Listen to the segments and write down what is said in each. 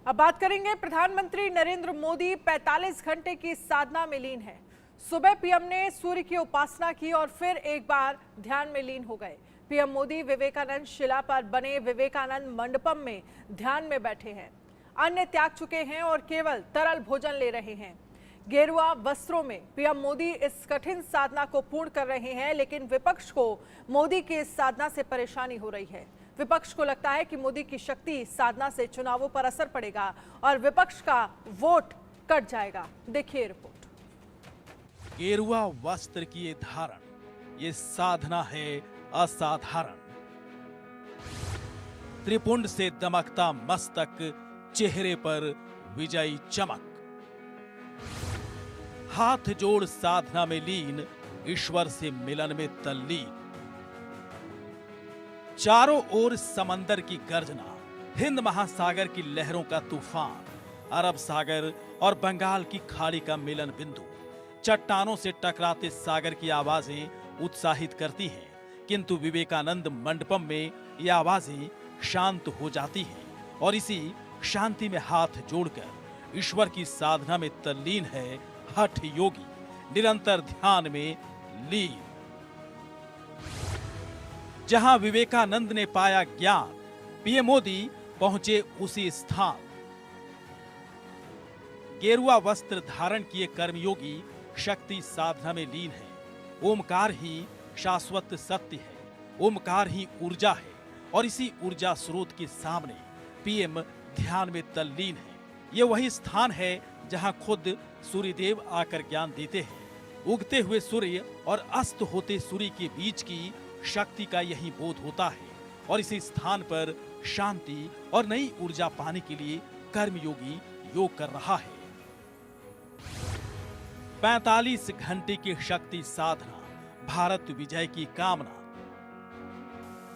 अब बात करेंगे, प्रधानमंत्री नरेंद्र मोदी 45 घंटे की साधना में लीन है। सुबह पीएम ने सूर्य की उपासना की और फिर एक बार ध्यान में लीन हो गए। पीएम मोदी विवेकानंद शिला पर बने विवेकानंद मंडपम में ध्यान में बैठे हैं। अन्य त्याग चुके हैं और केवल तरल भोजन ले रहे हैं। गेरुआ वस्त्रों में पीएम मोदी इस कठिन साधना को पूर्ण कर रहे हैं, लेकिन विपक्ष को मोदी की इस साधना से परेशानी हो रही है। विपक्ष को लगता है कि मोदी की शक्ति साधना से चुनावों पर असर पड़ेगा और विपक्ष का वोट कट जाएगा। देखिए रिपोर्ट। गेरुआ वस्त्र की ये धारण, ये साधना है असाधारण। त्रिपुंड से दमकता मस्तक, चेहरे पर विजयी चमक। हाथ जोड़ साधना में लीन, ईश्वर से मिलन में तल्लीन। चारों ओर समंदर की गर्जना, हिंद महासागर की लहरों का तूफान, अरब सागर और बंगाल की खाड़ी का मिलन बिंदु। चट्टानों से टकराते सागर की आवाजें उत्साहित करती हैं, किंतु विवेकानंद मंडपम में ये आवाजें शांत हो जाती हैं और इसी शांति में हाथ जोड़कर ईश्वर की साधना में तल्लीन है हठ योगी, निरंतर ध्यान में लीन। जहां विवेकानंद ने पाया ज्ञान, पीएम मोदी पहुंचे उसी स्थान। गेरुआ वस्त्र धारण किए कर्मयोगी शक्ति साधना में लीन है। ओमकार ही शाश्वत सत्य है, ओमकार ही ऊर्जा है और इसी ऊर्जा स्रोत के सामने पीएम ध्यान में तल्लीन है। ये वही स्थान है जहां खुद सूर्यदेव आकर ज्ञान देते हैं। उगते हुए सूर्य और अस्त होते सूर्य के बीच की शक्ति का यही बोध होता है और इसी स्थान पर शांति और नई ऊर्जा पाने के लिए कर्मयोगी योग कर रहा है। 45 घंटे की शक्ति साधना, भारत विजय की कामना।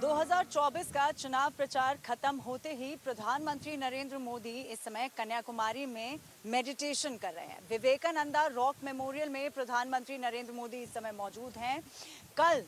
2024 का चुनाव प्रचार खत्म होते ही प्रधानमंत्री नरेंद्र मोदी इस समय कन्याकुमारी में मेडिटेशन कर रहे हैं। विवेकानंदा रॉक मेमोरियल में प्रधानमंत्री नरेंद्र मोदी इस समय मौजूद हैं। कल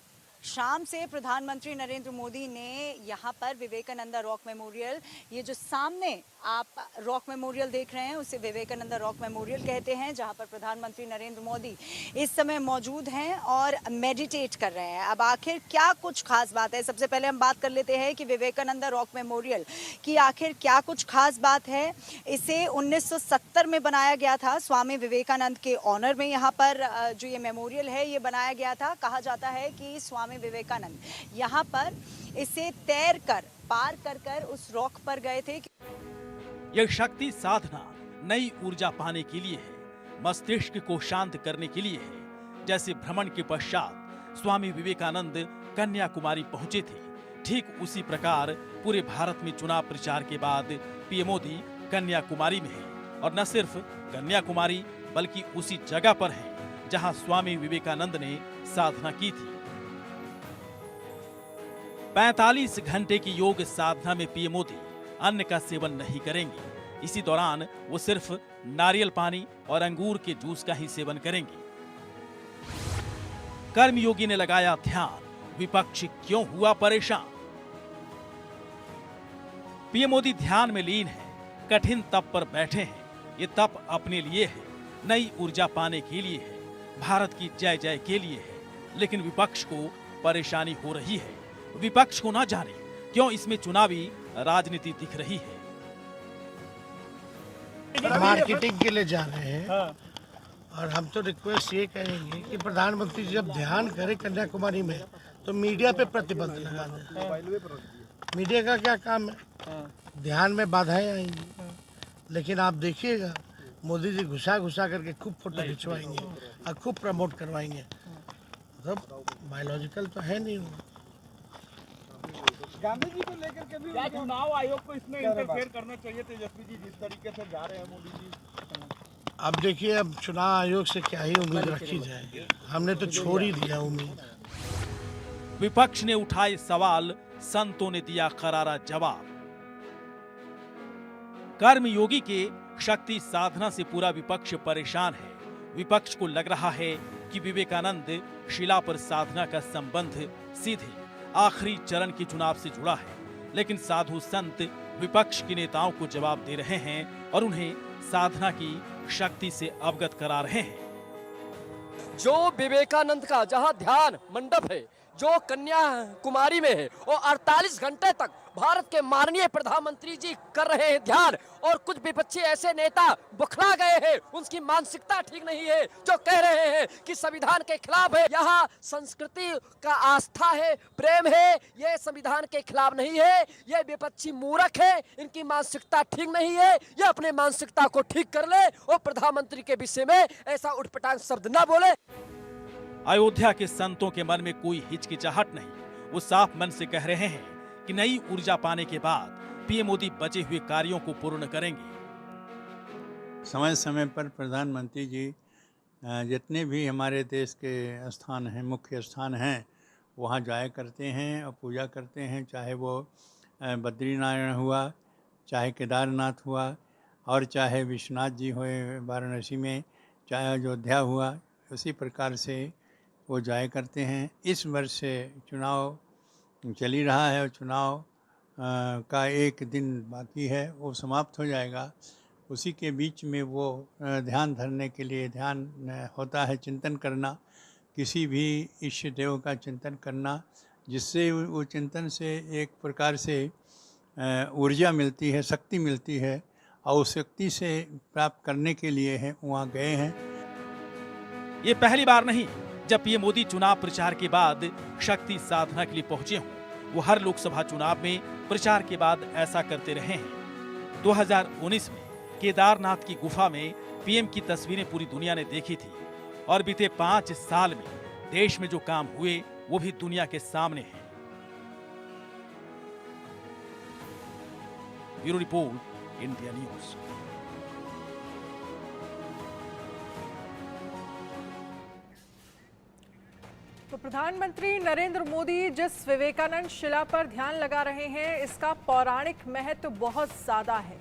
शाम से प्रधानमंत्री नरेंद्र मोदी ने यहाँ पर विवेकानंदा रॉक मेमोरियल, ये जो सामने आप रॉक मेमोरियल देख रहे हैं उसे विवेकानंदा रॉक मेमोरियल कहते हैं, जहाँ पर प्रधानमंत्री नरेंद्र मोदी इस समय मौजूद हैं और मेडिटेट कर रहे हैं। अब आखिर क्या कुछ खास बात है, सबसे पहले हम बात कर लेते हैं कि विवेकानंदा रॉक मेमोरियल की आखिर क्या कुछ खास बात है। इसे 1970 में बनाया गया था, स्वामी विवेकानंद के ऑनर में यहाँ पर जो ये मेमोरियल है ये बनाया गया था। कहा जाता है कि स्वामी विवेकानंद यहाँ पर इसे तैर कर पार कर उस रॉक पर गए थे। यह शक्ति साधना नई ऊर्जा पाने के लिए है, मस्तिष्क को शांत करने के लिए है। जैसे भ्रमण के पश्चात स्वामी विवेकानंद कन्याकुमारी पहुंचे थे, ठीक उसी प्रकार पूरे भारत में चुनाव प्रचार के बाद पीएम मोदी कन्याकुमारी में है और न सिर्फ कन्याकुमारी बल्कि उसी जगह पर है जहां स्वामी विवेकानंद ने साधना की थी। 45 घंटे की योग साधना में पीएम मोदी अन्न का सेवन नहीं करेंगे। इसी दौरान वो सिर्फ नारियल पानी और अंगूर के जूस का ही सेवन करेंगे। कर्मयोगी ने लगाया ध्यान, विपक्ष क्यों हुआ परेशान। पीएम मोदी ध्यान में लीन है, कठिन तप पर बैठे हैं। ये तप अपने लिए है, नई ऊर्जा पाने के लिए है, भारत की जय जय के लिए है। लेकिन विपक्ष को परेशानी हो रही है। विपक्ष को ना जाने क्यों इसमें चुनावी राजनीति दिख रही है। मार्केटिंग के लिए जा रहे हैं और हम तो रिक्वेस्ट ये करेंगे कि प्रधानमंत्री जब ध्यान करें कन्याकुमारी में तो मीडिया पे प्रतिबंध लगा दें। मीडिया का क्या काम है, ध्यान में बाधाएं आएंगी। लेकिन आप देखिएगा मोदी जी घुसा करके खूब फोटो खिंचवाएंगे और खूब प्रमोट करवाएंगे। मतलब बायोलॉजिकल तो है नहीं। गांधी जी को लेकर के भी चुनाव आयोग को इसमें इंटरफेयर करना चाहिए। तेजस्वी जी जिस तरीके से जा रहे हैं मोदी जी, अब देखिए अब चुनाव आयोग से क्या ही उम्मीद रखी जाएगी, हमने तो छोड़ ही दिया उम्मीद। विपक्ष ने उठाए सवाल, संतों ने दिया करारा जवाब। कर्मयोगी के शक्ति साधना से पूरा विपक्ष परेशान है। विपक्ष को लग रहा है कि विवेकानंद शिला पर साधना का संबंध सीधे आखिरी चरण के चुनाव से जुड़ा है, लेकिन साधु संत विपक्ष के नेताओं को जवाब दे रहे हैं और उन्हें साधना की शक्ति से अवगत करा रहे हैं। जो विवेकानंद का जहां ध्यान मंडप है, जो कन्याकुमारी में है, और 48 घंटे तक भारत के माननीय प्रधानमंत्री जी कर रहे हैं ध्यान, और कुछ विपक्षी ऐसे नेता बुखला गए हैं, उनकी मानसिकता ठीक नहीं है, जो कह रहे हैं कि संविधान के खिलाफ है। यहाँ संस्कृति का आस्था है, प्रेम है, ये संविधान के खिलाफ नहीं है। ये विपक्षी मूर्ख है, इनकी मानसिकता ठीक नहीं है, ये अपने मानसिकता को ठीक कर ले और प्रधानमंत्री के विषय में ऐसा उठपटांग शब्द न बोले। अयोध्या के संतों के मन में कोई हिचकिचाहट नहीं, वो साफ मन से कह रहे हैं कि नई ऊर्जा पाने के बाद पीएम मोदी बचे हुए कार्यों को पूर्ण करेंगे। समय समय पर प्रधानमंत्री जी जितने भी हमारे देश के स्थान हैं, मुख्य स्थान हैं, वहाँ जाया करते हैं और पूजा करते हैं। चाहे वो बद्रीनारायण हुआ, चाहे केदारनाथ हुआ, और चाहे विश्वनाथ जी हुए वाराणसी में, चाहे अयोध्या हुआ, उसी प्रकार से वो जाया करते हैं। इस वर्ष से चुनाव चल ही रहा है और चुनाव का एक दिन बाकी है, वो समाप्त हो जाएगा। उसी के बीच में वो ध्यान धरने के लिए ध्यान होता है, चिंतन करना, किसी भी इष्ट देव का चिंतन करना, जिससे वो चिंतन से एक प्रकार से ऊर्जा मिलती है, शक्ति मिलती है, और उस शक्ति से प्राप्त करने के लिए है वहाँ गए हैं। ये पहली बार नहीं जब पीएम मोदी चुनाव प्रचार के बाद शक्ति साधना के लिए पहुंचे हों। वो हर लोकसभा चुनाव में प्रचार के बाद ऐसा करते रहे हैं। 2019 में केदारनाथ की गुफा में पीएम की तस्वीरें पूरी दुनिया ने देखी थी, और बीते 5 साल में देश में जो काम हुए वो भी दुनिया के सामने हैं। Bureau report, India news. तो प्रधानमंत्री नरेंद्र मोदी जिस विवेकानंद शिला पर ध्यान लगा रहे हैं, इसका पौराणिक महत्व बहुत ज्यादा है,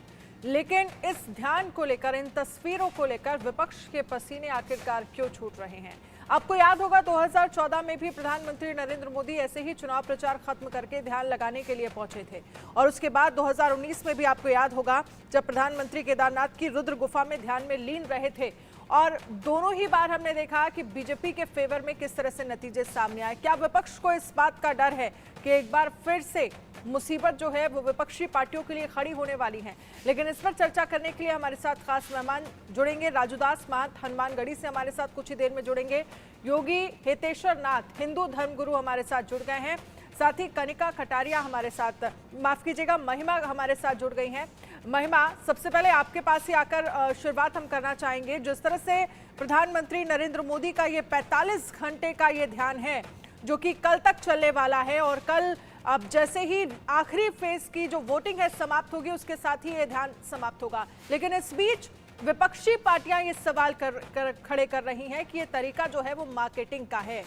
लेकिन इस ध्यान को लेकर, इन तस्वीरों को लेकर विपक्ष के पसीने आखिरकार क्यों छूट रहे हैं? आपको याद होगा 2014 में भी प्रधानमंत्री नरेंद्र मोदी ऐसे ही चुनाव प्रचार खत्म करके ध्यान लगाने के लिए पहुंचे थे, और उसके बाद 2019 में भी आपको याद होगा जब प्रधानमंत्री केदारनाथ की रुद्र गुफा में ध्यान में लीन रहे थे, और दोनों ही बार हमने देखा कि बीजेपी के फेवर में किस तरह से नतीजे सामने आए। क्या विपक्ष को इस बात का डर है कि एक बार फिर से मुसीबत जो है वो विपक्षी पार्टियों के लिए खड़ी होने वाली है? लेकिन इस पर चर्चा करने के लिए हमारे साथ खास मेहमान जुड़ेंगे। राजूदास महंत हनुमानगढ़ी से हमारे साथ कुछ ही देर में जुड़ेंगे। योगी हेतेश्वर नाथ हिंदू धर्मगुरु हमारे साथ जुड़ गए हैं। साथ ही कनिका कटारिया हमारे साथ, माफ कीजिएगा, महिमा हमारे साथ जुड़ गई हैं। महिमा, सबसे पहले आपके पास ही आकर शुरुआत हम करना चाहेंगे। जिस तरह से प्रधानमंत्री नरेंद्र मोदी का ये 45 घंटे का ये ध्यान है जो कि कल तक चलने वाला है, और कल अब जैसे ही आखिरी फेज की जो वोटिंग है समाप्त होगी, उसके साथ ही ये ध्यान समाप्त होगा, लेकिन इस बीच विपक्षी पार्टियां ये सवाल खड़े कर रही हैं कि ये तरीका जो है वो मार्केटिंग का है।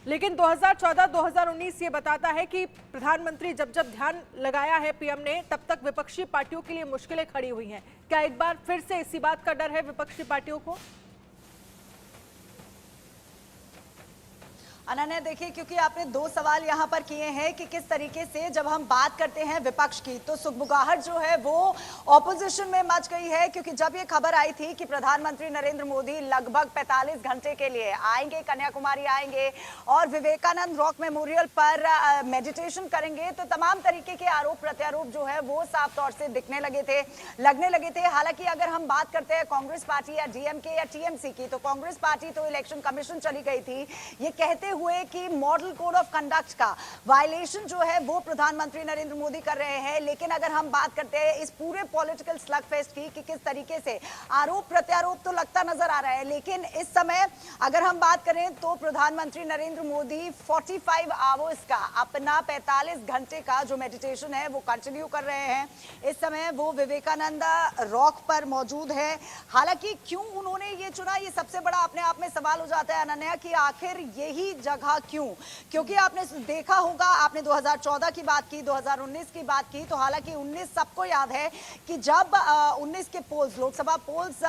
लेकिन 2014-2019 ये बताता है कि प्रधानमंत्री जब ध्यान लगाया है पीएम ने, तब तक विपक्षी पार्टियों के लिए मुश्किलें खड़ी हुई हैं। क्या एक बार फिर से इसी बात का डर है विपक्षी पार्टियों को? अनन्या, देखिए, क्योंकि आपने 2 सवाल यहाँ पर किए हैं कि किस तरीके से जब हम बात करते हैं विपक्ष की, तो सुगबुगाहट जो है वो ऑपोजिशन में मच गई है, क्योंकि जब ये खबर आई थी कि प्रधानमंत्री नरेंद्र मोदी लगभग 45 घंटे के लिए आएंगे, कन्याकुमारी आएंगे और विवेकानंद रॉक मेमोरियल पर मेडिटेशन करेंगे, तो तमाम तरीके के आरोप प्रत्यारोप जो है वो साफ तौर से दिखने लगने लगे थे। हालांकि अगर हम बात करते हैं कांग्रेस पार्टी या डीएमके या टीएमसी की, तो कांग्रेस पार्टी तो इलेक्शन कमीशन चली गई थी ये कहते हुए कि मॉडल कोड ऑफ कंडक्ट का वायलेशन जो है वो प्रधानमंत्री नरेंद्र मोदी कर रहे हैं। लेकिन अगर हम बात करते हैं इस पूरे पॉलिटिकल स्लग फेस्ट की कि किस तरीके से आरोप प्रत्यारोप तो लगता नजर आ रहा है, लेकिन इस समय अगर हम बात करें तो प्रधानमंत्री नरेंद्र मोदी 45 आवर्स का अपना 45 घंटे का जो मेडिटेशन है वो कंटिन्यू कर रहे हैं। इस समय वो विवेकानंद रॉक पर मौजूद है। हालांकि क्यों उन्होंने ये चुना, ये सबसे बड़ा अपने आप में सवाल हो जाता है अनन्या, कि आखिर यही जगह क्यों? क्योंकि आपने देखा होगा, आपने 2014 की बात की, 2019 की बात की, तो हालांकि 19 सबको याद है कि जब 19 के पोल्स, लोकसभा पोल्स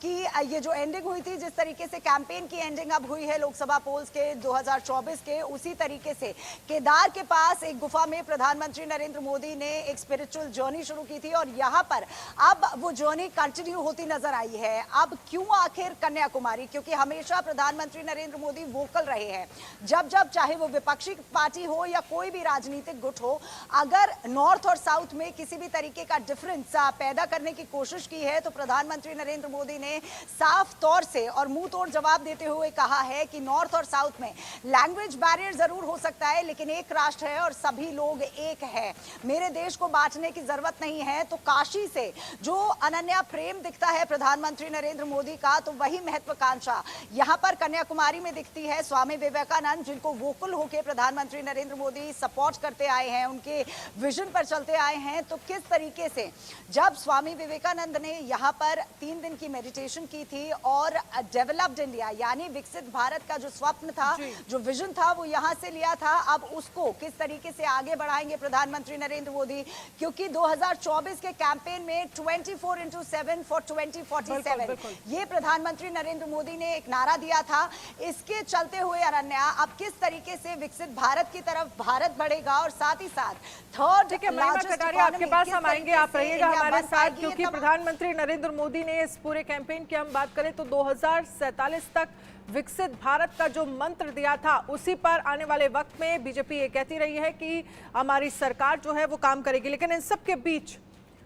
की ये जो एंडिंग हुई थी, जिस तरीके से कैंपेन की एंडिंग अब हुई है लोकसभा पोल्स के 2024 के, उसी तरीके से केदार के पास एक गुफा में प्रधानमंत्री नरेंद्र मोदी ने एक स्पिरिचुअल जर्नी शुरू की थी और यहां पर अब वो जर्नी कंटिन्यू होती नजर आई है। अब क्यों आखिर कन्याकुमारी? क्योंकि हमेशा प्रधानमंत्री नरेंद्र मोदी वोकल रहे हैं, जब जब चाहे वो विपक्षी पार्टी हो या कोई भी राजनीतिक गुट हो, अगर नॉर्थ और साउथ में किसी भी तरीके का डिफरेंस पैदा करने की कोशिश की है तो प्रधानमंत्री नरेंद्र मोदी ने साफ तौर से और मुंह तोड़ जवाब देते हुए कहा है कि नॉर्थ और साउथ में लैंग्वेज बैरियर जरूर हो सकता है, लेकिन एक राष्ट्र है और सभी लोग एक है। मेरे देश को बांटने की जरूरत नहीं है। तो काशी से जो अनन्या प्रेम दिखता है प्रधानमंत्री नरेंद्र मोदी का, तो वही महत्वाकांक्षा यहां पर कन्याकुमारी में दिखती है। स्वामी विवेकानंद, जिनको वोकल होकर प्रधानमंत्री नरेंद्र मोदी सपोर्ट करते आए हैं, उनके विजन पर चलते आए हैं, तो किस तरीके से जब स्वामी विवेकानंद ने यहां पर 3 दिन की मेडिटेशन की थी और डेवलप्ड इंडिया यानी विकसित भारत का जो स्वप्न था, जो विजन था, वो यहां से लिया था, अब उसको किस तरीके से आगे बढ़ाएंगे प्रधानमंत्री नरेंद्र मोदी? क्योंकि 2024 के कैंपेन में 24/7 फॉर 2047 ये प्रधानमंत्री नरेंद्र मोदी ने एक नारा दिया था। इसके चलते हुए अरण्या, अब किस तरीके से विकसित भारत की तरफ भारत बढ़ेगा और साथ ही साथ थर्ड लार्जेस्ट इकोनॉमी, आपके पास हम आएंगे, आप रहिएगा हमारे साथ, क्योंकि प्रधानमंत्री नरेंद्र मोदी ने इस पूरे कैंपेन की हम बात करें तो 2047 तक विकसित भारत का जो मंत्र दिया था, उसी पर आने वाले वक्त में बीजेपी ये कहती रही है कि हमारी सरकार जो है वो काम करेगी। लेकिन इन सब के बीच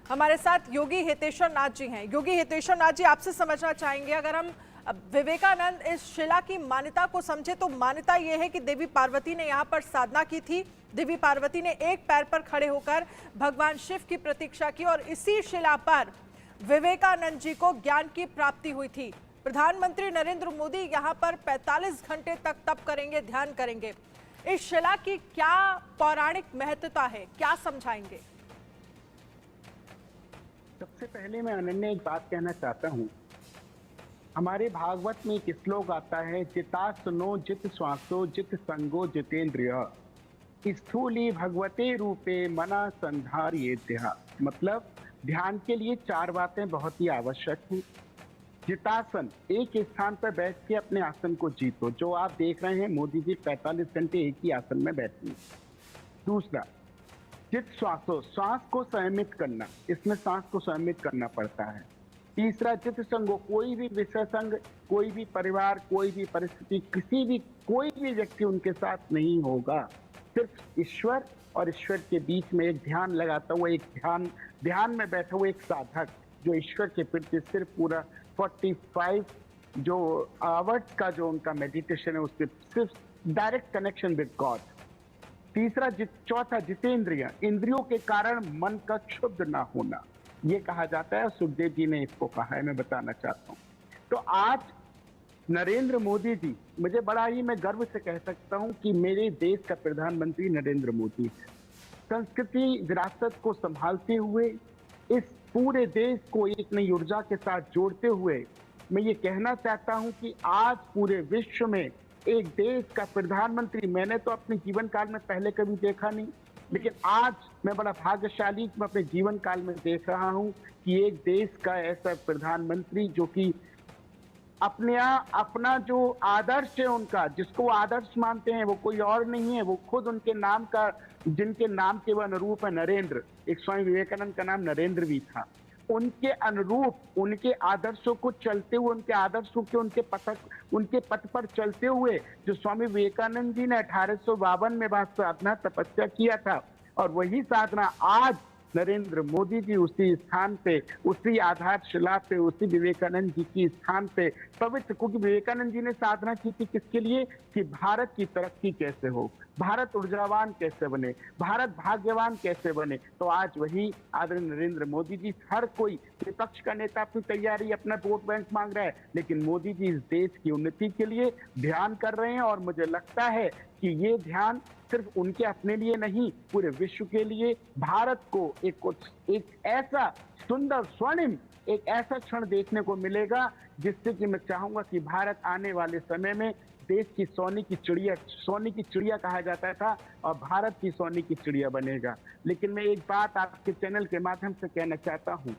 हमारे साथ योगी हितेश्वर नाथ जी हैं। योगी हितेश्वर नाथ जी, आपसे समझना चाहेंगे, अगर हम विवेकानंद इस शिला की मान्यता को समझे तो मान्यता यह है कि देवी पार्वती ने यहाँ पर साधना की थी। देवी पार्वती ने एक पैर पर खड़े होकर भगवान शिव की प्रतीक्षा की और इसी शिला पर विवेकानंद जी को ज्ञान की प्राप्ति हुई थी। प्रधानमंत्री नरेंद्र मोदी यहाँ पर 45 घंटे तक तप करेंगे, ध्यान करेंगे। इस शिला की क्या पौराणिक महत्वता है, क्या समझाएंगे? सबसे पहले मैं अनन्या एक बात कहना चाहता हूँ। हमारे भागवत में एक श्लोक आता है, जितासनो जित श्वासो जित संगो जितेंद्रिय स्थूली भगवते रूपे मना संधार्येत्य। मतलब ध्यान के लिए 4 बातें बहुत ही आवश्यक हैं। जितासन, एक स्थान पर बैठ के अपने आसन को जीतो। जो आप देख रहे हैं, मोदी जी 45 घंटे एक ही आसन में बैठे हैं। दूसरा, जित श्वासो, श्वास को संयमित करना, इसमें सांस को संयमित करना पड़ता है। तीसरा, जित संगो, कोई भी विषय संग, कोई भी परिवार, कोई भी परिस्थिति, कोई भी व्यक्ति उनके साथ नहीं होगा। सिर्फ ईश्वर और ईश्वर के बीच में एक ध्यान लगाता हुआ, एक ध्यान में बैठा हुआ एक साधक जो ईश्वर के प्रति सिर्फ पूरा 45 जो आवर्स का जो उनका मेडिटेशन है, उससे सिर्फ डायरेक्ट कनेक्शन विद गॉड। तीसरा, चौथा, जितेंद्रिय, इंद्रियों के कारण मन का क्षुब्ध ना होना, ये कहा जाता है। सुखदेव जी ने इसको कहा है, मैं बताना चाहता हूँ। तो आज नरेंद्र मोदी जी, मुझे बड़ा ही, मैं गर्व से कह सकता हूँ कि मेरे देश का प्रधानमंत्री नरेंद्र मोदी है। संस्कृति विरासत को संभालते हुए इस पूरे देश को एक नई ऊर्जा के साथ जोड़ते हुए मैं ये कहना चाहता हूं कि आज पूरे विश्व में एक देश का प्रधानमंत्री, मैंने तो अपने जीवन काल में पहले कभी देखा नहीं, लेकिन आज मैं बड़ा भाग्यशाली मैं अपने जीवन काल में देख रहा हूं कि एक देश का ऐसा प्रधानमंत्री जो कि अपना जो आदर्श है उनका, जिसको वो आदर्श मानते हैं, वो कोई और नहीं है, वो खुद उनके नाम का, जिनके नाम के वो अनुरूप है, नरेंद्र। एक स्वामी विवेकानंद का नाम नरेंद्र भी था। उनके अनुरूप, उनके आदर्शों को चलते हुए, उनके आदर्शों के उनके पथ पर चलते हुए जो स्वामी विवेकानंद जी ने 1852 में वहां साधना तपस्या किया था, और वही साधना आज नरेंद्र मोदी जी उसी स्थान पे, उसी आधारशिला पे, उसी विवेकानंद जी की स्थान पे पवित्र, क्योंकि विवेकानंद जी ने साधना की थी किसके लिए? कि भारत की तरक्की कैसे हो, भारत ऊर्जावान कैसे बने, भारत भाग्यवान कैसे बने। तो आज वही आदरणीय नरेंद्र मोदी जी, हर कोई विपक्ष का नेता अपनी तैयारी, अपना वोट बैंक मांग रहा है, लेकिन मोदी जी इस देश की उन्नति के लिए ध्यान कर रहे हैं। और मुझे लगता है कि ये ध्यान सिर्फ उनके अपने लिए नहीं, पूरे विश्व के लिए, भारत को एक ऐसा सुंदर, स्वर्णिम, एक ऐसा क्षण देखने को मिलेगा जिससे कि मैं चाहूंगा कि भारत आने वाले समय में देश की सोने की चिड़िया कहा जाता था और भारत की सोने की चिड़िया बनेगा। लेकिन मैं एक बात आपके चैनल के माध्यम से कहना चाहता हूँ,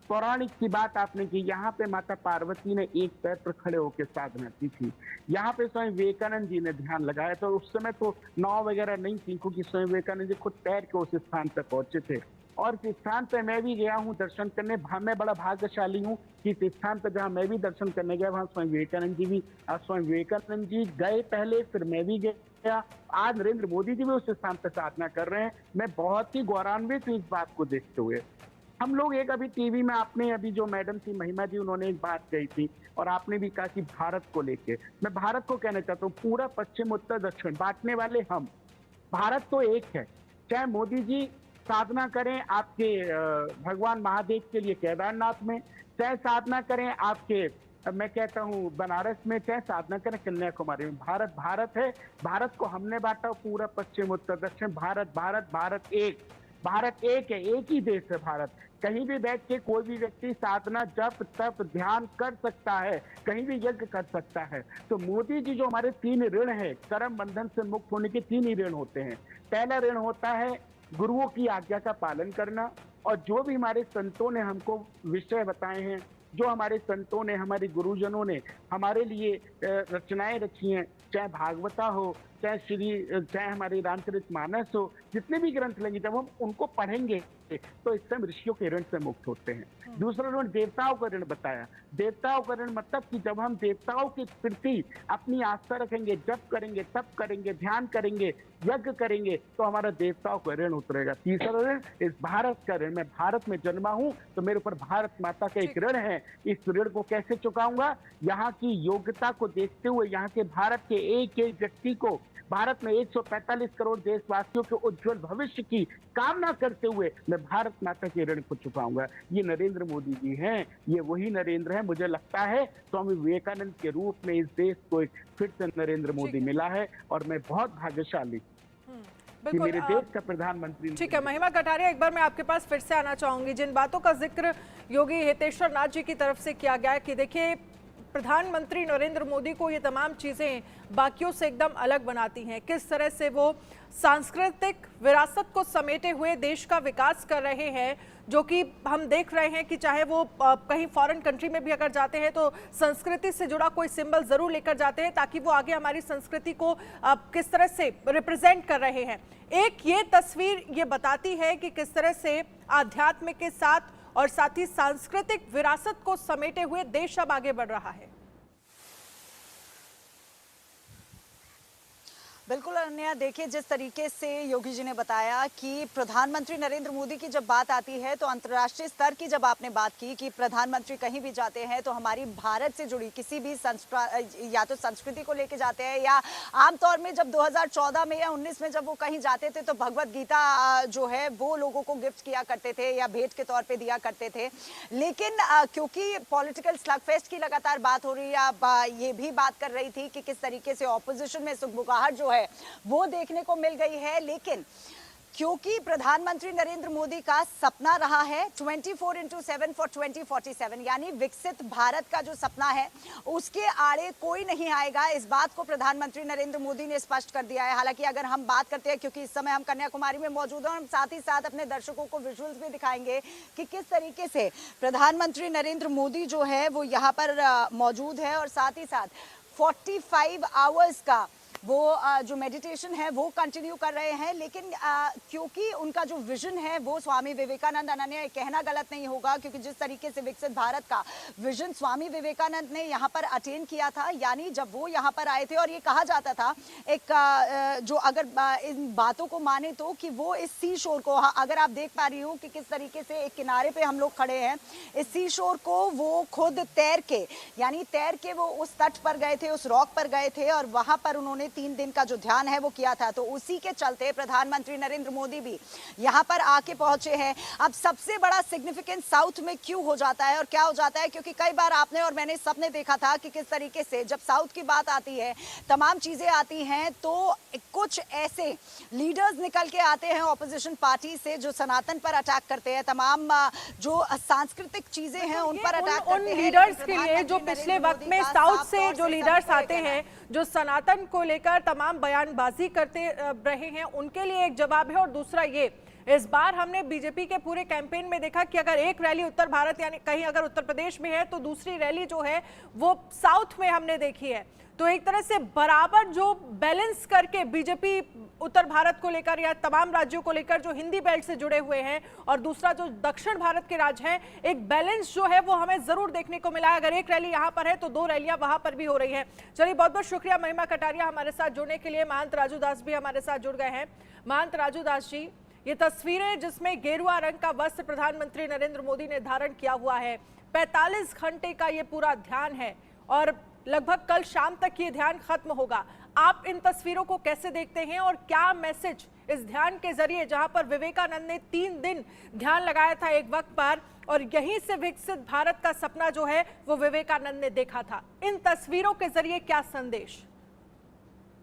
पौराणिक की बात आपने की, यहाँ पे माता पार्वती ने एक पैर पर खड़े होकर साधना की थी। यहाँ पे स्वामी विवेकानंद जी ने ध्यान लगाया, तो उस समय तो नाव वगैरह नहीं थी, क्योंकि स्वामी विवेकानंद जी खुद तैर के उस स्थान पर पहुंचे थे। और इस स्थान पर मैं भी गया हूँ दर्शन करने, मैं बड़ा भाग्यशाली हूँ कि इस स्थान पर जहाँ मैं भी दर्शन करने गया, वहाँ स्वामी विवेकानंद जी भी, स्वामी विवेकानंद जी गए पहले, फिर मैं भी गया। आज नरेंद्र मोदी जी भी उस स्थान पर साधना कर रहे हैं। मैं बहुत ही गौरवान्वित हूँ इस बात को देखते हुए। हम लोग एक अभी टीवी में आपने अभी जो मैडम थी महिमा जी, उन्होंने एक बात कही थी और आपने भी कहा कि भारत को लेके, मैं भारत को कहना चाहता हूँ, पूरा पश्चिम उत्तर दक्षिण बांटने वाले हम, भारत तो एक है। चाहे मोदी जी साधना करें आपके भगवान महादेव के लिए केदारनाथ में, चाहे साधना करें आपके मैं कहता हूँ बनारस में, चाहे साधना करें कन्याकुमारी में, भारत भारत है। भारत को हमने बांटा पूरा पश्चिम उत्तर दक्षिण, भारत भारत भारत एक, भारत एक है, एक ही देश है भारत। कहीं भी बैठ के कोई भी व्यक्ति साधना जप तप ध्यान कर सकता है, कहीं भी यज्ञ कर सकता है। तो मोदी जी जो हमारे 3 ऋण है, कर्म बंधन से मुक्त होने के 3 ही ऋण होते हैं। पहला ऋण होता है गुरुओं की आज्ञा का पालन करना, और जो भी हमारे संतों ने हमको विषय बताए हैं, जो हमारे संतों ने, हमारे गुरुजनों ने हमारे लिए रचनाएं रची हैं, चाहे भागवता हो, चाहे हमारे रामचरितमानस हो, जितने भी ग्रंथ लेंगे, जब हम उनको पढ़ेंगे तो इससे हम ऋषियों के ऋण से मुक्त होते हैं। दूसरा ऋण देवताओं का ऋण बताया। देवताओं का ऋण मतलब कि जब हम देवताओं के प्रति अपनी आस्था रखेंगे, जप करेंगे, तप करेंगे, ध्यान करेंगे, यज्ञ करेंगे, तो हमारा देवताओं का ऋण उतरेगा। तीसरा ऋण इस भारत का ऋण, मैं भारत में जन्मा हूं तो मेरे ऊपर भारत माता का एक ऋण है। इस ऋण को कैसे चुकाऊंगा? यहाँ की योग्यता को देखते हुए, यहाँ के भारत के एक एक व्यक्ति को, भारत में 145 करोड़ देशवासियों के उज्जवल भविष्य की कामना करते हुए मैं भारत माता के ऋण को चुकाऊंगा। ये नरेंद्र मोदी जी हैं, ये वही नरेंद्र हैं। मुझे लगता है स्वामी विवेकानंद के रूप में इस देश को एक फिर से नरेंद्र मोदी मिला है, और मैं बहुत भाग्यशाली कि मेरे देश का प्रधानमंत्री। ठीक है महिमा कटारिया, एक बार मैं आपके पास फिर से आना चाहूंगी। जिन बातों का जिक्र योगी हितेश्वर नाथ जी की तरफ से किया गया कि देखिए प्रधानमंत्री नरेंद्र मोदी को ये तमाम चीजें बाकियों से एकदम अलग बनाती हैं, किस तरह से वो सांस्कृतिक विरासत को समेटे हुए देश का विकास कर रहे हैं, जो कि हम देख रहे हैं कि चाहे वो कहीं फॉरेन कंट्री में भी अगर जाते हैं तो संस्कृति से जुड़ा कोई सिंबल जरूर लेकर जाते हैं, ताकि वो आगे हमारी संस्कृति को किस तरह से रिप्रेजेंट कर रहे हैं। एक ये तस्वीर ये बताती है कि किस तरह से आध्यात्म के साथ और साथ ही सांस्कृतिक विरासत को समेटे हुए देश अब आगे बढ़ रहा है। बिल्कुल अनन्या, देखिए जिस तरीके से योगी जी ने बताया कि प्रधानमंत्री नरेंद्र मोदी की जब बात आती है तो अंतर्राष्ट्रीय स्तर की जब आपने बात की कि प्रधानमंत्री कहीं भी जाते हैं तो हमारी भारत से जुड़ी किसी भी या तो संस्कृति को लेके जाते हैं, या आमतौर में जब 2014 में या 19 में जब वो कहीं जाते थे तो भगवत गीता जो है वो लोगों को गिफ्ट किया करते थे या भेंट के तौर पर दिया करते थे। लेकिन क्योंकि पॉलिटिकल स्लगफेस्ट की लगातार बात हो रही है, ये भी बात कर रही थी कि किस तरीके से ऑपोजिशन में सुगबुगाहट जो है वो देखने को मिल गई है। लेकिन क्योंकि प्रधानमंत्री नरेंद्र मोदी का सपना रहा है 24/7 फॉर 2047, यानी विकसित भारत का जो सपना है उसके आड़े कोई नहीं आएगा, इस बात को प्रधानमंत्री नरेंद्र मोदी ने स्पष्ट कर दिया है। हालांकि अगर हम बात करते हैं, क्योंकि इस समय हम कन्याकुमारी में मौजूद हैं, हम साथ ही साथ अपने दर्शकों को विजुअल्स भी दिखाएंगे कि किस तरीके से प्रधानमंत्री नरेंद्र मोदी जो है वो यहाँ पर मौजूद है, और साथ ही साथ 45 आवर्स का वो जो मेडिटेशन है वो कंटिन्यू कर रहे हैं। लेकिन क्योंकि उनका जो विजन है वो स्वामी विवेकानंद, अनन्या कहना गलत नहीं होगा, क्योंकि जिस तरीके से विकसित भारत का विजन स्वामी विवेकानंद ने यहाँ पर अटेन किया था, यानी जब वो यहाँ पर आए थे, और ये कहा जाता था एक जो अगर इन बातों को माने तो कि वो इस सी शोर को, अगर आप देख पा रही हो कि किस तरीके से एक किनारे पे हम लोग खड़े हैं, इस सी शोर को वो खुद तैर के, यानी तैर के वो उस तट पर गए थे, उस रॉक पर गए थे, और वहां पर उन्होंने में 3 दिन का जो ध्यान है वो किया था, तो उसी के चलते प्रधानमंत्री नरेंद्र मोदी भी यहाँ पर आके पहुंचे हैं। अब सबसे बड़ा सिग्निफिकेंस साउथ में क्यों हो जाता है और क्या हो जाता है, क्योंकि कई बार आपने और मैंने सबने देखा था कि किस तरीके से जब साउथ की बात आती है, तमाम चीजें आती हैं, तो कुछ ऐसे लीडर्स निकल के आते हैं ऑपोजिशन पार्टी से जो सनातन पर अटैक करते हैं, तमाम जो सांस्कृतिक चीजें हैं उन पर अटैक करते हैं। उन लीडर्स के लिए जो पिछले वक्त में साउथ से जो लीडर्स आते हैं जो सनातन को लेकर तमाम बयानबाजी करते रहे हैं, उनके लिए एक जवाब है। और दूसरा ये, इस बार हमने बीजेपी के पूरे कैंपेन में देखा कि अगर एक रैली उत्तर भारत यानी कहीं अगर उत्तर प्रदेश में है तो दूसरी रैली जो है वो साउथ में हमने देखी है। तो एक तरह से बराबर जो बैलेंस करके बीजेपी उत्तर भारत को लेकर या तमाम राज्यों को लेकर जो हिंदी बेल्ट से जुड़े हुए हैं और दूसरा जो दक्षिण भारत के राज्य हैं, एक बैलेंस जो है वो हमें जरूर देखने को मिला है। अगर एक रैली यहाँ पर है तो 2 रैलियां वहां पर भी हो रही है। चलिए, बहुत बहुत शुक्रिया महिमा कटारिया हमारे साथ जुड़ने के लिए। महंत राजू दास भी हमारे साथ जुड़ गए हैं। महंत राजू दास जी, ये तस्वीरें जिसमें गेरुआ रंग का वस्त्र प्रधानमंत्री नरेंद्र मोदी ने धारण किया हुआ है, 45 घंटे का ये पूरा ध्यान है और लगभग कल शाम तक ये ध्यान खत्म होगा। आप इन तस्वीरों को कैसे देखते हैं और क्या मैसेज इस ध्यान के जरिए, जहां पर विवेकानंद ने 3 दिन ध्यान लगाया था एक वक्त पर और यहीं से विकसित भारत का सपना जो है वो विवेकानंद ने देखा था, इन तस्वीरों के जरिए क्या संदेश?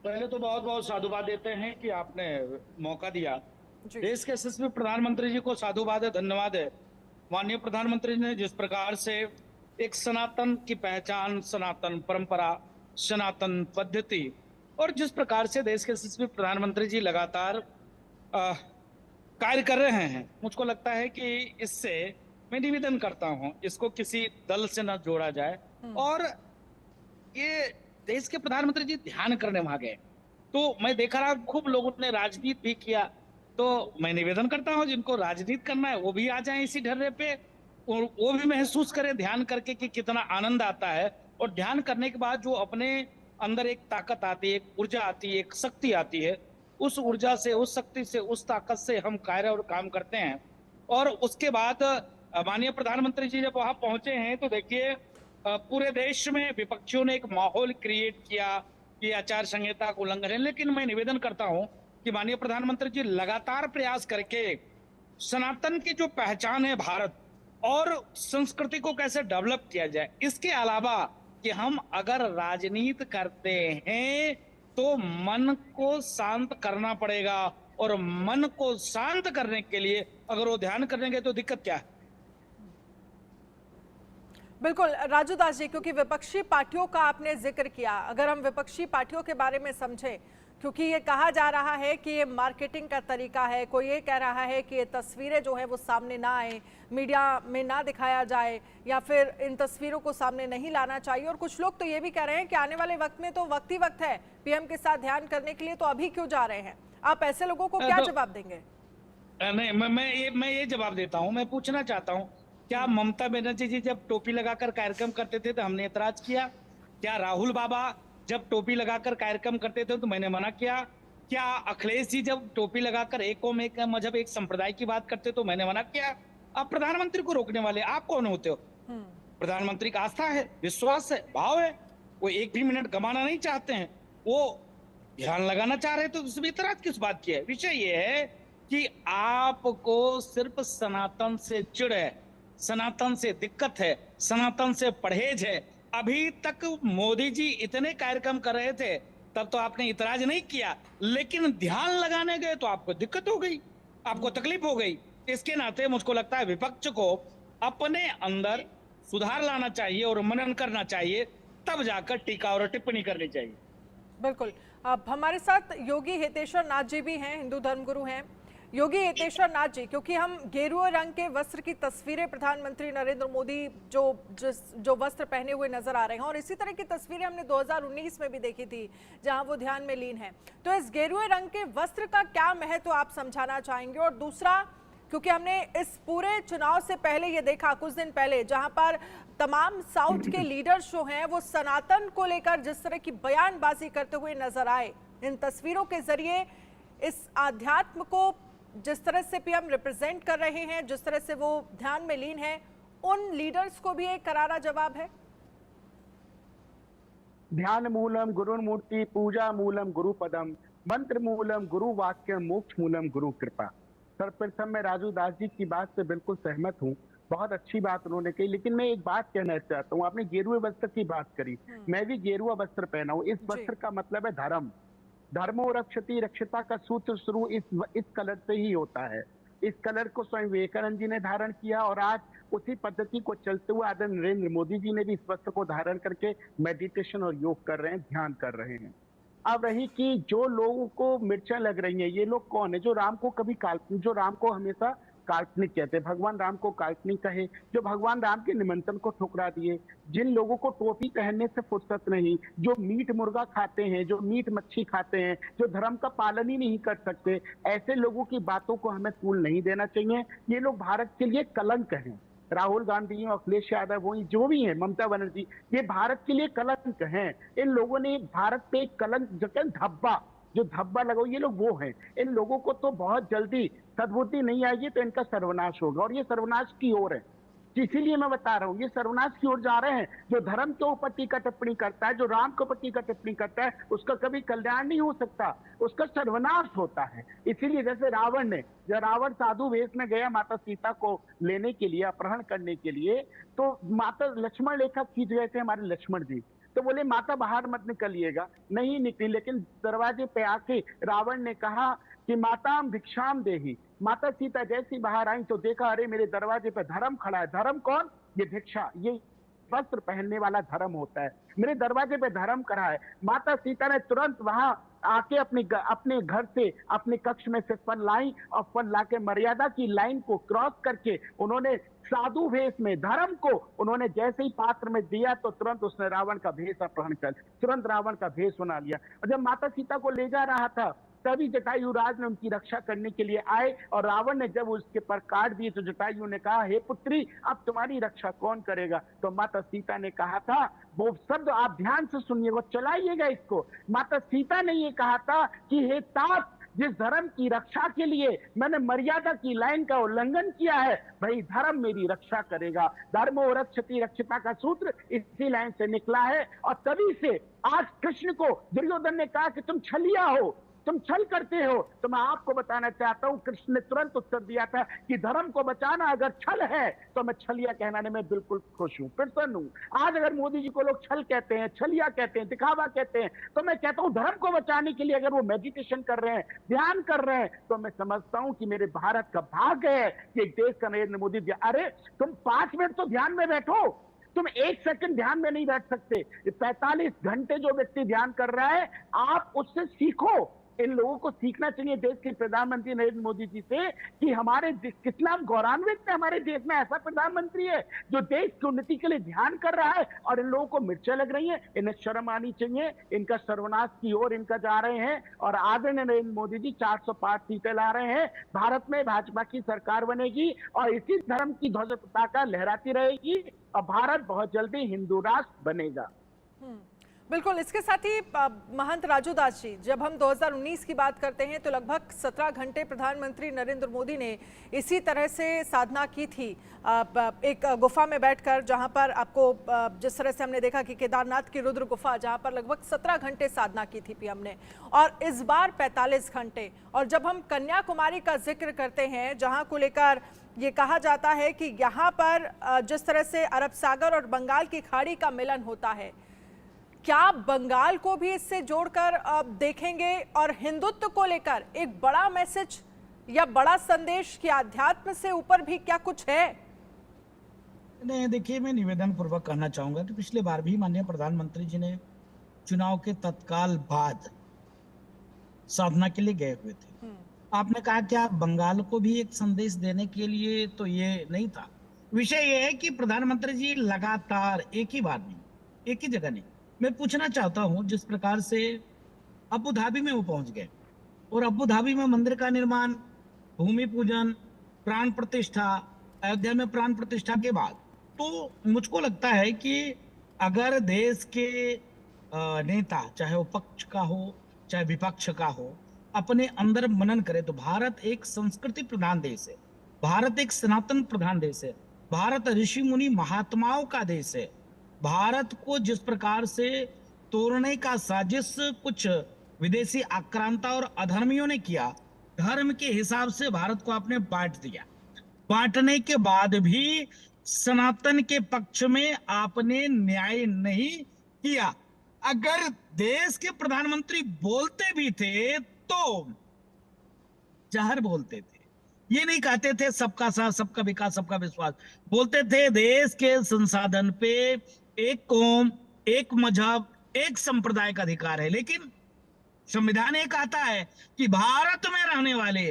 पहले तो बहुत बहुत साधुवाद देते हैं कि आपने मौका दिया। देश के यशस्वी प्रधानमंत्री जी को साधुवाद है, धन्यवाद है। माननीय प्रधानमंत्री ने जिस प्रकार से एक सनातन की पहचान, सनातन परंपरा, सनातन पद्धति और जिस प्रकार से देश के यशस्वी प्रधानमंत्री जी लगातार कार्य कर रहे हैं, मुझको लगता है कि इससे मैं निवेदन करता हूं इसको किसी दल से न जोड़ा जाए। और ये देश के प्रधानमंत्री जी ध्यान करने वहां गए, तो मैं देखा रहा खूब लोगों ने राजनीति भी किया। तो मैं निवेदन करता हूं जिनको राजनीति करना है वो भी आ जाएं इसी ढर्रे पे और वो भी महसूस करें ध्यान करके कि कितना आनंद आता है। और ध्यान करने के बाद जो अपने अंदर एक ताकत आती है, एक ऊर्जा आती है, एक शक्ति आती है, उस ऊर्जा से, उस शक्ति से, उस ताकत से हम कार्य और काम करते हैं। और उसके बाद माननीय प्रधानमंत्री जी जब वहां पहुंचे हैं तो देखिए पूरे देश में विपक्षियों ने एक माहौल क्रिएट किया कि आचार संहिता का उल्लंघन है। लेकिन मैं निवेदन करता हूं कि माननीय प्रधानमंत्री जी लगातार प्रयास करके सनातन की जो पहचान है भारत और संस्कृति को कैसे डेवलप किया जाए, इसके अलावा कि हम अगर राजनीति करते हैं तो मन को शांत करना पड़ेगा और मन को शांत करने के लिए अगर वो ध्यान करेंगे तो दिक्कत क्या है? बिल्कुल राजू दास जी, क्योंकि विपक्षी पार्टियों का आपने जिक्र किया, अगर हम विपक्षी पार्टियों के बारे में समझें, क्योंकि ये कहा जा रहा है कि ये मार्केटिंग का तरीका है, कोई ये कह रहा है कि ये तस्वीरें जो है वो सामने ना आए, मीडिया में ना दिखाया जाए या फिर इन तस्वीरों को सामने नहीं लाना चाहिए। और कुछ लोग तो ये भी कह रहे हैं कि आने वाले वक्त में तो वक्त ही वक्त है पीएम के साथ ध्यान करने के लिए, तो अभी क्यों जा रहे हैं? आप ऐसे लोगों को क्या जवाब देंगे? नहीं, मैं ये जवाब देता हूँ। मैं पूछना चाहता हूँ, क्या ममता बनर्जी जी जब टोपी लगाकर कार्यक्रम करते थे तो हमने ऐतराज किया? क्या राहुल बाबा जब टोपी लगाकर कार्यक्रम करते थे तो मैंने मना किया? क्या अखिलेश जी जब टोपी लगाकर एक कौम, एक मजहब, एक संप्रदाय की बात करते तो मैंने मना किया? आप प्रधानमंत्री को रोकने वाले आप कौन होते हो? प्रधानमंत्री का आस्था है, विश्वास है, भाव है, वो एक भी मिनट गंवाना नहीं चाहते हैं, वो ध्यान लगाना चाह रहे थे, तो उसमें इतराज किस बात की है? विषय ये है कि आपको सिर्फ सनातन से चिढ़ है, सनातन से दिक्कत है, सनातन से परहेज है। अभी तक मोदी जी इतने कार्यक्रम कर रहे थे तब तो आपने इतराज नहीं किया, लेकिन ध्यान लगाने गए तो आपको दिक्कत हो गई, आपको तकलीफ हो गई। इसके नाते मुझको लगता है विपक्ष को अपने अंदर सुधार लाना चाहिए और मनन करना चाहिए, तब जाकर टीका और टिप्पणी करनी चाहिए। बिल्कुल। अब हमारे साथ योगी हितेश्वर नाथ जी भी हैं, हिंदू धर्मगुरु हैं। योगी हितेश्वर नाथ जी, क्योंकि हम गेरुआ रंग के वस्त्र की तस्वीरें प्रधानमंत्री नरेंद्र मोदी जो वस्त्र पहने हुए नजर आ रहे हैं और इसी तरह की तस्वीरें हमने 2019 में भी देखी थी जहां वो ध्यान में लीन है, तो इस गेरुआ रंग के वस्त्र का क्या महत्व आप समझाना चाहेंगे? और दूसरा, क्योंकि हमने इस पूरे चुनाव से पहले ये देखा कुछ दिन पहले जहां पर तमाम साउथ के लीडर्स जो हैं वो सनातन को लेकर जिस तरह की बयानबाजी करते हुए नजर आए, इन तस्वीरों के जरिए इस आध्यात्म को जिस तरह से पीएम रिप्रेजेंट कर रहे हैं, जिस तरह से वो ध्यान में लीन है, उन लीडर्स को भी एक करारा जवाब है। ध्यान मूलम गुरुमूर्ति पूजा मूलम गुरुपदम मंत्र मूलम गुरु वाक्य मोक्ष मूलम गुरु कृपा। सर्वप्रथम मैं राजू दास जी की बात से बिल्कुल सहमत हूँ, बहुत अच्छी बात उन्होंने कही, लेकिन मैं एक बात कहना चाहता हूँ। आपने गेरुए वस्त्र की बात करी, मैं भी गेरुआ वस्त्र पहना हूँ। इस वस्त्र का मतलब है धर्म। धर्मो रक्षति रक्षता का सूत्र शुरू इस कलर से ही होता है। इस कलर को स्वयं विवेकानंद जी ने धारण किया और आज उसी पद्धति को चलते हुए आदरणीय नरेंद्र मोदी जी ने भी इस वस्त्र को धारण करके मेडिटेशन और योग कर रहे हैं, ध्यान कर रहे हैं। अब रही कि जो लोगों को मिर्चा लग रही है, ये लोग कौन है? जो राम को कभी काल्पनिक, जो राम को हमेशा काल्पनिक कहते हैं, भगवान राम को काल्पनिक कहे, जो भगवान राम के निमंत्रण को ठुकरा दिए, जिन लोगों को टोपी पहनने से फुर्सत नहीं, जो मीट मुर्गा खाते हैं, जो मीट मच्छी खाते हैं, जो धर्म का पालन ही नहीं कर सकते, ऐसे लोगों की बातों को हमें तूल नहीं देना चाहिए। ये लोग भारत के लिए कलंक हैं। राहुल गांधी, अखिलेश यादव, वो जो भी हैं, ममता बनर्जी, ये भारत के लिए कलंक हैं। इन लोगों ने भारत पे एक कलंक, जो धब्बा लगाओ, ये लोग वो हैं। इन लोगों को तो बहुत जल्दी सद्बुद्धि नहीं आएगी तो इनका सर्वनाश होगा, और ये सर्वनाश की ओर है। इसीलिए मैं बता रहा हूँ, ये सर्वनाश की ओर जा रहे हैं। जो धर्म के ऊपर टीका टिप्पणी करता है, जो राम के ऊपर टीका टिप्पणी करता है, उसका कभी कल्याण नहीं हो सकता, उसका सर्वनाश होता है। इसीलिए जैसे रावण ने, जब रावण साधु वेश में गया माता सीता को लेने के लिए, अपहरण करने के लिए, तो माता लक्ष्मण रेखा खींच गए थे हमारे लक्ष्मण जी, तो बोले माता बाहर मत निकलिएगा, नहीं निकली। लेकिन दरवाजे पे आके रावण ने कहा कि माताम भिक्षाम देही। माता सीता जैसी बाहर आई तो देखा, अरे मेरे दरवाजे पे धर्म खड़ा है। धर्म कौन? ये भिक्षा, ये वस्त्र पहनने वाला धर्म होता है। मेरे दरवाजे पे धर्म खड़ा है। माता सीता ने तुरंत वहां आके अपने घर से, अपने कक्ष में से फल लाई, और फल लाके मर्यादा की लाइन को क्रॉस करके उन्होंने साधु भेष में धर्म को उन्होंने जैसे ही पात्र में दिया तो तुरंत उसने रावण का भेष अपहरण कर, तुरंत रावण का भेष बना लिया। और जब माता सीता को ले जा रहा था तभी जटायुराज ने उनकी रक्षा करने के लिए आए, और रावण ने जब उसके पर काट दिए तो जटायु ने कहा, हे पुत्री, अब तुम्हारी रक्षा कौन करेगा? तो माता सीता ने कहा था, वो शब्द आप ध्यान से सुनिए, वो चलाइएगा इसको। माता सीता ने ये कहा था कि हे तात, जिस धर्म की रक्षा के लिए मैंने मर्यादा की लाइन का उल्लंघन किया है, भाई धर्म मेरी रक्षा करेगा। धर्मो रक्षति रक्षता का सूत्र इसी लाइन से निकला है, और तभी से आज कृष्ण को दुर्योधन ने कहा कि तुम छलिया हो, तुम छल करते हो। तो मैं आपको बताना चाहता हूं, कृष्ण ने तुरंत उत्तर दिया था कि धर्म को बचाना अगर छल है तो मैं छलिया कहने में बिल्कुल खुश हूं, प्रसन्न हूं। आज अगर मोदी जी को लोग छल कहते हैं, छलिया कहते हैं, दिखावा कहते हैं, तो मैं कहता हूं धर्म को बचाने के लिए अगर वो मेडिटेशन कर रहे हैं, ध्यान कर रहे हैं, तो मैं समझता हूं कि मेरे भारत का भाग्य है कि एक देश का नरेंद्र मोदी जी। अरे तुम 5 मिनट तो ध्यान में बैठो, तुम 1 सेकंड ध्यान में नहीं बैठ सकते। 45 घंटे जो व्यक्ति ध्यान कर रहा है, आप उससे सीखो। इन लोगों को सीखना चाहिए देश के प्रधानमंत्री नरेंद्र मोदी जी से कि हमारे कितना गौरवान्वित है, हमारे देश में ऐसा प्रधानमंत्री है जो देश की उन्नति के लिए ध्यान कर रहा है। और इन लोगों को मिर्चा लग रही है, इन्हें शर्म आनी चाहिए। इनका सर्वनाश की ओर इनका जा रहे हैं, और आदरणीय नरेंद्र मोदी जी 405 सीटें ला रहे हैं। भारत में भाजपा की सरकार बनेगी और इसी धर्म की ध्वज पताका लहराती रहेगी, और भारत बहुत जल्दी हिंदू राष्ट्र बनेगा। बिल्कुल। इसके साथ ही महंत राजू दास जी, जब हम 2019 की बात करते हैं तो लगभग 17 घंटे प्रधानमंत्री नरेंद्र मोदी ने इसी तरह से साधना की थी, एक गुफा में बैठकर, जहां पर आपको जिस तरह से हमने देखा कि केदारनाथ की रुद्र गुफा, जहां पर लगभग 17 घंटे साधना की थी पीएम ने, और इस बार 45 घंटे। और जब हम कन्याकुमारी का जिक्र करते हैं, जहां को लेकर ये कहा जाता है कि यहाँ पर जिस तरह से अरब सागर और बंगाल की खाड़ी का मिलन होता है, क्या बंगाल को भी इससे जोड़कर देखेंगे? और हिंदुत्व को लेकर एक बड़ा मैसेज या बड़ा संदेश कि अध्यात्म से ऊपर भी क्या कुछ है? नहीं, देखिए, मैं निवेदन पूर्वक कहना चाहूंगा कि पिछले बार भी माननीय प्रधानमंत्री जी ने चुनाव के तत्काल बाद साधना के लिए गए हुए थे। आपने कहा कि आप बंगाल को भी एक संदेश देने के लिए, तो ये नहीं था। विषय ये है कि प्रधानमंत्री जी लगातार एक ही बार नहीं, एक ही जगह नहीं, मैं पूछना चाहता हूं, जिस प्रकार से अबू धाबी में वो पहुंच गए, और अबू धाबी में मंदिर का निर्माण, भूमि पूजन, प्राण प्रतिष्ठा, अयोध्या में प्राण प्रतिष्ठा के बाद, तो मुझको लगता है कि अगर देश के नेता, चाहे वो पक्ष का हो चाहे विपक्ष का हो, अपने अंदर मनन करे, तो भारत एक संस्कृति प्रधान देश है, भारत एक सनातन प्रधान देश है, भारत ऋषि मुनि महात्माओं का देश है। भारत को जिस प्रकार से तोड़ने का साजिश कुछ विदेशी आक्रांता और अधर्मियों ने किया। धर्म के हिसाब से भारत को आपने बांट दिया। बांटने के बाद भी सनातन के पक्ष में आपने न्याय नहीं किया। अगर देश के प्रधानमंत्री बोलते भी थे तो जहर बोलते थे, ये नहीं कहते थे सबका साथ, सबका विकास, सबका विश्वास। बोलते थे देश के संसाधन पे एक कौम, एक मजहब, एक संप्रदाय का अधिकार है। लेकिन संविधान ये कहता है कि भारत में रहने वाले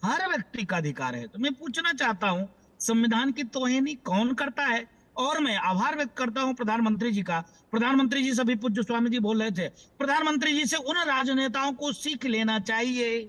हर व्यक्ति का अधिकार है। तो मैं पूछना चाहता हूं, संविधान की तौहीनी कौन करता है? और मैं आभार व्यक्त करता हूं प्रधानमंत्री जी का। प्रधानमंत्री जी से भी पूज्य स्वामी जी बोल रहे थे, प्रधानमंत्री जी से उन राजनेताओं को सीख लेना चाहिए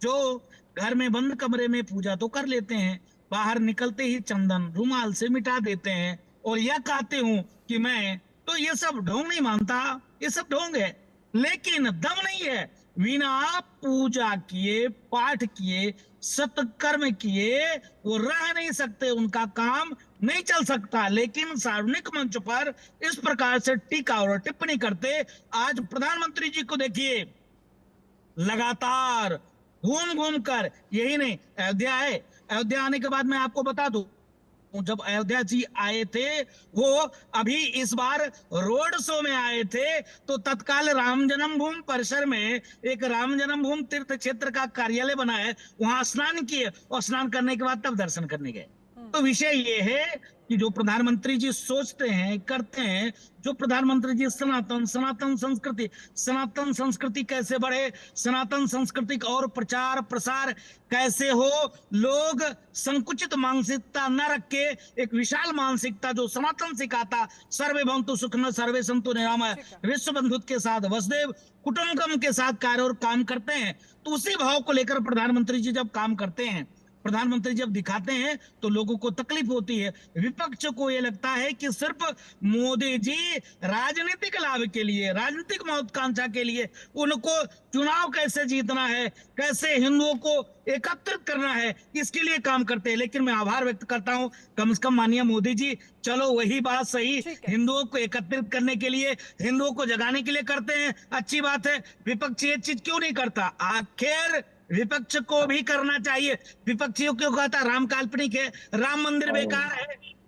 जो घर में बंद कमरे में पूजा तो कर लेते हैं, बाहर निकलते ही चंदन रुमाल से मिटा देते हैं और यह कहते हूं कि मैं तो ये सब ढोंग नहीं मानता, ये सब ढोंग है, लेकिन दम नहीं है। बिना पूजा किए, पाठ किए, सत्कर्म किए वो रह नहीं सकते, उनका काम नहीं चल सकता। लेकिन सार्वजनिक मंच पर इस प्रकार से टीका और टिप्पणी करते, आज प्रधानमंत्री जी को देखिए लगातार घूम घूम कर, यही नहीं अयोध्या है, अयोध्या आने के बाद मैं आपको बता दूं, जब अयोध्या जी आए थे वो अभी इस बार रोड शो में आए थे तो तत्काल राम जन्मभूमि परिसर में एक राम जन्मभूमि तीर्थ क्षेत्र का कार्यालय बना है, वहां स्नान किए और स्नान करने के बाद तब दर्शन करने गए। तो विषय ये है कि जो प्रधानमंत्री जी सोचते हैं, करते हैं, जो प्रधानमंत्री जी सनातन संस्कृति कैसे बढ़े, सनातन संस्कृति का और प्रचार प्रसार कैसे हो, लोग संकुचित मानसिकता न रख के एक विशाल मानसिकता जो सनातन सिखाता, सर्वे भवन्तु सुखिनः सर्वे सन्तु निरामय, विश्व बंधुत्व के साथ वसुदेव कुटुंबकम के साथ कार्य और काम करते हैं। तो उसी भाव को लेकर प्रधानमंत्री जी जब काम करते हैं, प्रधानमंत्री जब दिखाते हैं तो लोगों को तकलीफ होती है। विपक्ष को यह लगता है कि सिर्फ मोदी जी राजनीतिक लाभ के लिए, राजनीतिक महत्वाकांक्षा के लिए उनको चुनाव कैसे जीतना है, कैसे हिंदुओं को एकत्रित करना है, इसके लिए काम करते हैं। लेकिन मैं आभार व्यक्त करता हूं, कम से कम माननीय मोदी जी, चलो वही बात सही, हिंदुओं को एकत्रित करने के लिए, हिंदुओं को जगाने के लिए करते हैं, अच्छी बात है। विपक्ष ये चीज क्यों नहीं करता? आखिर विपक्ष को भी करना चाहिए। विपक्षियों क्यों कहता राम काल्पनिक है, राम मंदिर बेकार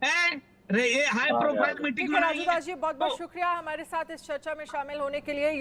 है? ये high profile meeting Raju Das ji बहुत बहुत शुक्रिया हमारे साथ इस चर्चा में शामिल होने के लिए।